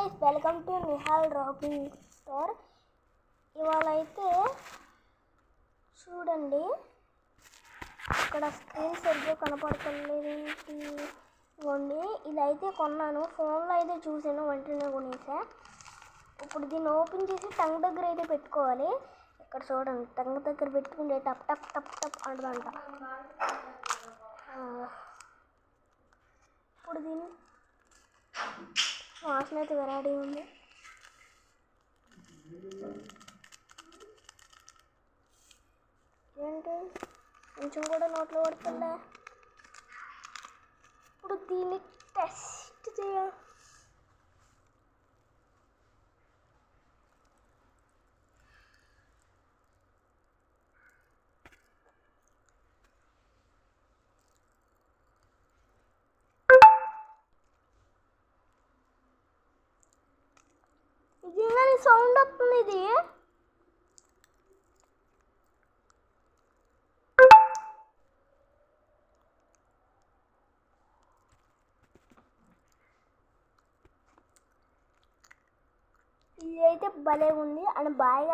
Guys, welcome to Nihal rocking star. ఇవాళ అయితే చూడండి, ఇక్కడ స్క్రీన్ సరిగ్గా కనపడతలేదు. ఇవ్వండి, ఇదైతే కొన్నాను. ఫోన్లో అయితే చూసాను, వెంటనే కొనేసా. ఇప్పుడు దీన్ని ఓపెన్ చేసి టంగ్ దగ్గర అయితే పెట్టుకోవాలి. ఇక్కడ చూడండి, టంగ్ దగ్గర పెట్టుకుంటే టప్ టప్ టప్ టప్ అంటదంట. ఇప్పుడు దీన్ని వాసన అయితే వెరైటీ ఉంది. ఏంటి కొంచెం కూడా నోట్లో పడుతుందా? ఇప్పుడు దీన్ని టెస్ట్ చేయాలి. ఇది సౌండ్ వస్తుంది. ఇది అయితే భలే ఉంది అని బాగా